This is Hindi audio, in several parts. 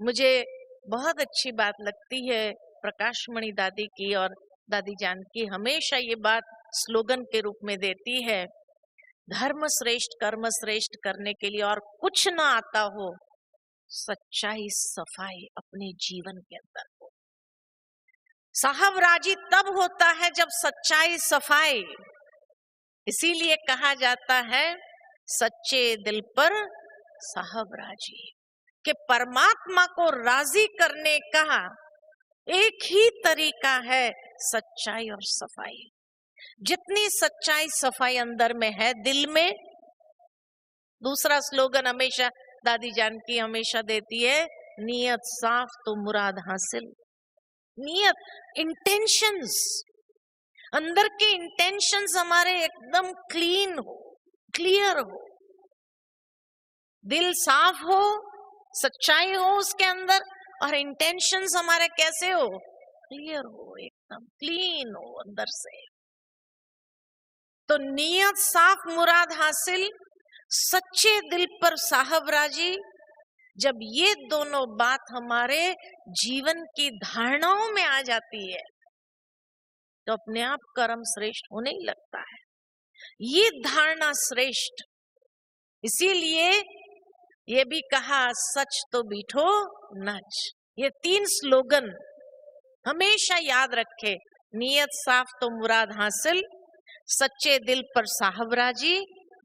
मुझे बहुत अच्छी बात लगती है प्रकाशमणि दादी की, और दादी जानकी हमेशा ये बात स्लोगन के रूप में देती है, धर्म श्रेष्ठ कर्म श्रेष्ठ करने के लिए और कुछ ना आता हो, सच्चाई सफाई अपने जीवन के अंदर हो। साहब राजी तब होता है जब सच्चाई सफाई। इसीलिए कहा जाता है सच्चे दिल पर साहब राजी, कि परमात्मा को राजी करने का एक ही तरीका है, सच्चाई और सफाई। जितनी सच्चाई सफाई अंदर में है दिल में। दूसरा स्लोगन हमेशा दादी जानकी हमेशा देती है, नियत साफ तो मुराद हासिल। नियत, इंटेंशंस, अंदर के इंटेंशंस हमारे एकदम क्लीन हो, क्लियर हो, दिल साफ हो, सच्चाई हो उसके अंदर, और इंटेंशंस हमारे कैसे हो, क्लियर हो, एकदम क्लीन हो अंदर से। तो नियत साफ मुराद हासिल, सच्चे दिल पर साहब राजी। जब ये दोनों बात हमारे जीवन की धारणाओं में आ जाती है तो अपने आप कर्म श्रेष्ठ होने ही लगता है। ये धारणा श्रेष्ठ, इसीलिए ये भी कहा, सच तो बीठो नच। ये 3 स्लोगन हमेशा याद रखे, नियत साफ तो मुराद हासिल, सच्चे दिल पर साहब राजी,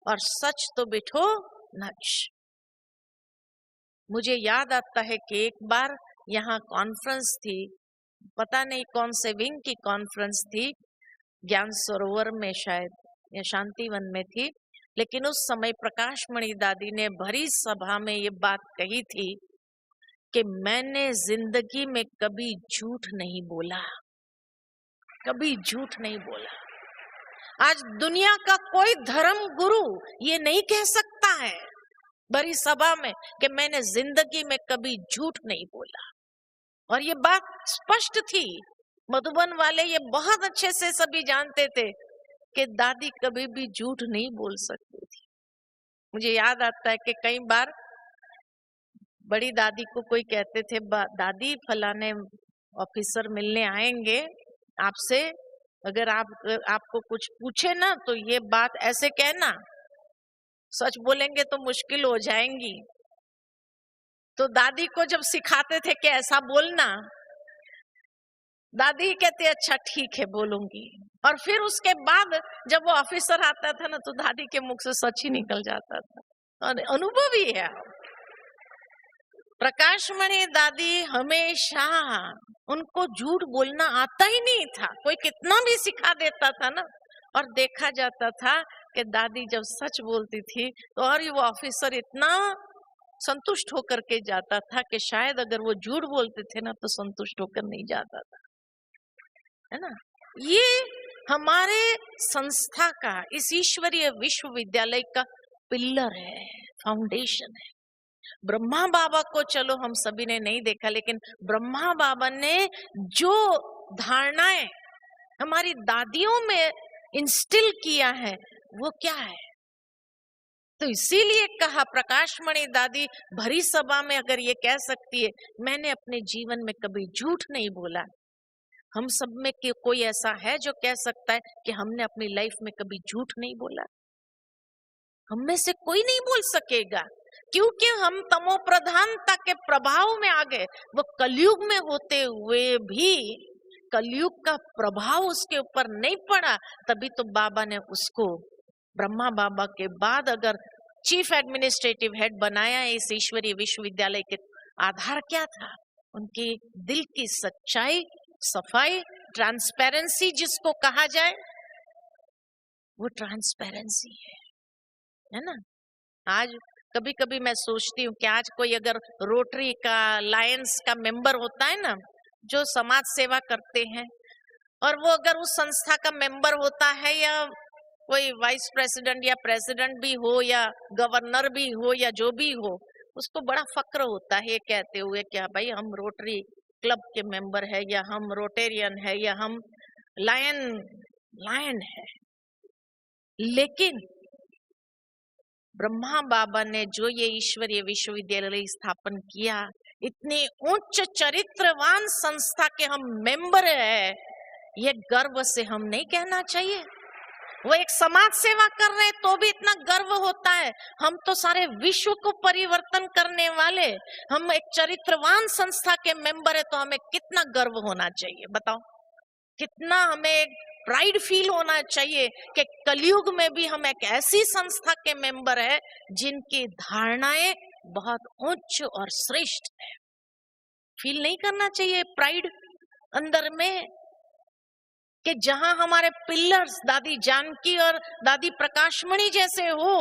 और सच तो बिठो नच। मुझे याद आता है कि एक बार यहाँ कॉन्फ्रेंस थी, पता नहीं कौन से विंग की कॉन्फ्रेंस थी, ज्ञान सरोवर में शायद या शांतिवन में थी, लेकिन उस समय प्रकाशमणि दादी ने भरी सभा में ये बात कही थी कि मैंने जिंदगी में कभी झूठ नहीं बोला, कभी झूठ नहीं बोला। आज दुनिया का कोई धर्म गुरु ये नहीं कह सकता है बड़ी सभा में कि मैंने जिंदगी में कभी झूठ नहीं बोला। और ये बात स्पष्ट थी, मधुबन वाले ये बहुत अच्छे से सभी जानते थे कि दादी कभी भी झूठ नहीं बोल सकती थी। मुझे याद आता है कि कई बार बड़ी दादी को कोई कहते थे, दादी फलाने ऑफिसर मिलने आएंगे आपसे, अगर आपको कुछ पूछे ना तो ये बात ऐसे कहना, सच बोलेंगे तो मुश्किल हो जाएंगी। तो दादी को जब सिखाते थे कि ऐसा बोलना, दादी कहते अच्छा ठीक है बोलूंगी, और फिर उसके बाद जब वो ऑफिसर आता था ना तो दादी के मुख से सच ही निकल जाता था। और अनुभव ही है। प्रकाशमणि दादी हमेशा, उनको झूठ बोलना आता ही नहीं था, कोई कितना भी सिखा देता था ना, और देखा जाता था कि दादी जब सच बोलती थी तो और वो ऑफिसर इतना संतुष्ट होकर के जाता था कि शायद अगर वो झूठ बोलते थे ना तो संतुष्ट होकर नहीं जाता था, है ना। ये हमारे संस्था का, इस ईश्वरीय विश्वविद्यालय का पिलर है, फाउंडेशन है। ब्रह्मा बाबा को चलो हम सभी ने नहीं देखा, लेकिन ब्रह्मा बाबा ने जो धारणाएं हमारी दादियों में इंस्टिल किया है वो क्या है। तो इसीलिए कहा, प्रकाशमणि दादी भरी सभा में अगर ये कह सकती है मैंने अपने जीवन में कभी झूठ नहीं बोला, हम सब में कि कोई ऐसा है जो कह सकता है कि हमने अपनी लाइफ में कभी झूठ नहीं बोला? हम में से कोई नहीं बोल सकेगा, क्योंकि हम तमो प्रधानता के प्रभाव में आ गए। वो कलयुग में होते हुए भी कलयुग का प्रभाव उसके ऊपर नहीं पड़ा, तभी तो बाबा ने उसको ब्रह्मा बाबा के बाद अगर चीफ एडमिनिस्ट्रेटिव हेड बनाया है इस ईश्वरीय विश्वविद्यालय के। आधार क्या था? उनकी दिल की सच्चाई, सफाई, ट्रांसपेरेंसी जिसको कहा जाए, वो ट्रांसपेरेंसी है ना। आज कभी कभी मैं सोचती हूँ कि आज कोई अगर रोटरी का, लायंस का मेंबर होता है ना, जो समाज सेवा करते हैं, और वो अगर उस संस्था का मेंबर होता है या कोई वाइस प्रेसिडेंट या प्रेसिडेंट भी हो या गवर्नर भी हो या जो भी हो, उसको बड़ा फक्र होता है ये कहते हुए कि भाई हम रोटरी क्लब के मेंबर है, या हम रोटेरियन है, या हम लायन है। लेकिन ब्रह्मा बाबा ने जो ये ईश्वरीय विश्वविद्यालय स्थापन किया, इतनी उच्च चरित्रवान संस्था के हम मेंबर है, ये गर्व से हम नहीं कहना चाहिए? वो एक समाज सेवा कर रहे तो भी इतना गर्व होता है। हम तो सारे विश्व को परिवर्तन करने वाले, हम एक चरित्रवान संस्था के मेंबर है तो हमें कितना गर्व होना चाहिए बताओ? कितना हमें प्राइड फील होना चाहिए कि कलयुग में भी हम एक ऐसी संस्था के मेंबर है जिनकी धारणाएं बहुत उच्च और श्रेष्ठ है। फील नहीं करना चाहिए प्राइड अंदर में कि जहां हमारे पिलर्स दादी जानकी और दादी प्रकाशमणि जैसे हो,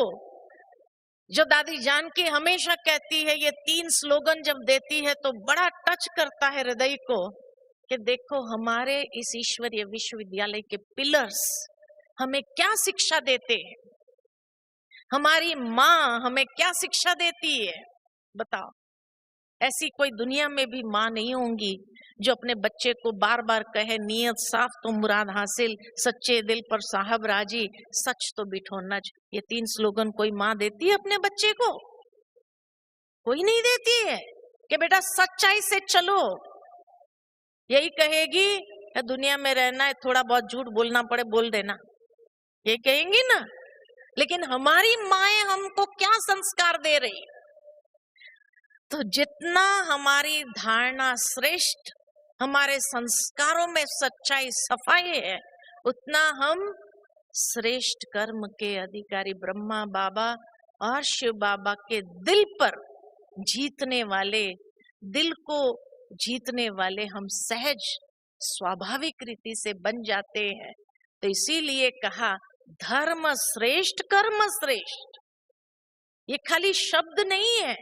जो दादी जानकी हमेशा कहती है, ये 3 स्लोगन जब देती है तो बड़ा टच करता है हृदय को कि देखो हमारे इस ईश्वरीय विश्वविद्यालय के पिलर्स हमें क्या शिक्षा देते हैं, हमारी माँ हमें क्या शिक्षा देती है बताओ? ऐसी कोई दुनिया में भी माँ नहीं होंगी जो अपने बच्चे को बार बार कहे नियत साफ तो मुराद हासिल, सच्चे दिल पर साहब राजी, सच तो बिठो नच। ये 3 स्लोगन कोई माँ देती है अपने बच्चे को? कोई नहीं देती है कि बेटा सच्चाई से चलो। यही कहेगी दुनिया में रहना है, थोड़ा बहुत झूठ बोलना पड़े बोल देना, ये कहेंगी ना। लेकिन हमारी माएं हमको क्या संस्कार दे रही? तो जितना हमारी धारणा श्रेष्ठ, हमारे संस्कारों में सच्चाई सफाई है, उतना हम श्रेष्ठ कर्म के अधिकारी ब्रह्मा बाबा और शिव बाबा के दिल पर जीतने वाले, दिल को जीतने वाले हम सहज स्वाभाविक रीति से बन जाते हैं। तो इसीलिए कहा धर्म श्रेष्ठ कर्म श्रेष्ठ। ये खाली शब्द नहीं है।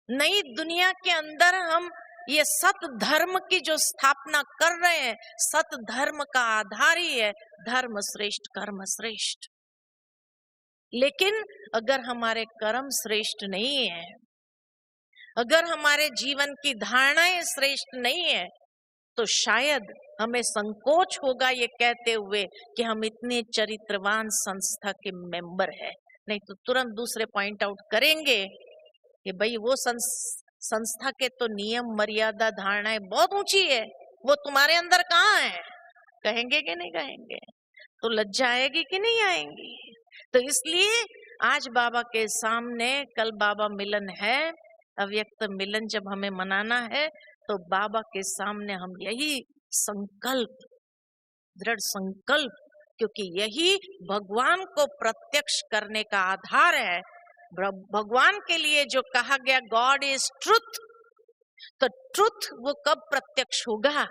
नई दुनिया के अंदर हम ये सत धर्म की जो स्थापना कर रहे हैं, सत धर्म का आधार ही है धर्म श्रेष्ठ कर्म श्रेष्ठ। लेकिन अगर हमारे कर्म श्रेष्ठ नहीं है, अगर हमारे जीवन की धारणाएं श्रेष्ठ नहीं है, तो शायद हमें संकोच होगा ये कहते हुए कि हम इतने चरित्रवान संस्था के मेंबर हैं। नहीं तो तुरंत दूसरे पॉइंट आउट करेंगे कि भाई वो संस्था के तो नियम मर्यादा धारणाएं बहुत ऊंची है, वो तुम्हारे अंदर कहाँ है? कहेंगे कि नहीं कहेंगे? तो लज्जा आएगी कि नहीं आएंगी? तो इसलिए आज बाबा के सामने, कल बाबा मिलन है, अव्यक्त मिलन जब हमें मनाना है, तो बाबा के सामने हम यही संकल्प, दृढ़ संकल्प, क्योंकि यही भगवान को प्रत्यक्ष करने का आधार है। भगवान के लिए जो कहा गया गॉड इज ट्रुथ, तो ट्रुथ वो कब प्रत्यक्ष होगा?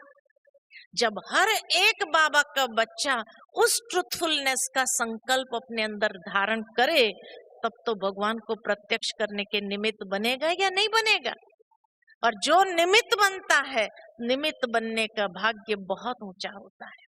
जब हर एक बाबा का बच्चा उस ट्रुथफुलनेस का संकल्प अपने अंदर धारण करे, तब तो भगवान को प्रत्यक्ष करने के निमित्त बनेगा या नहीं बनेगा? और जो निमित्त बनता है, निमित्त बनने का भाग्य बहुत ऊंचा होता है।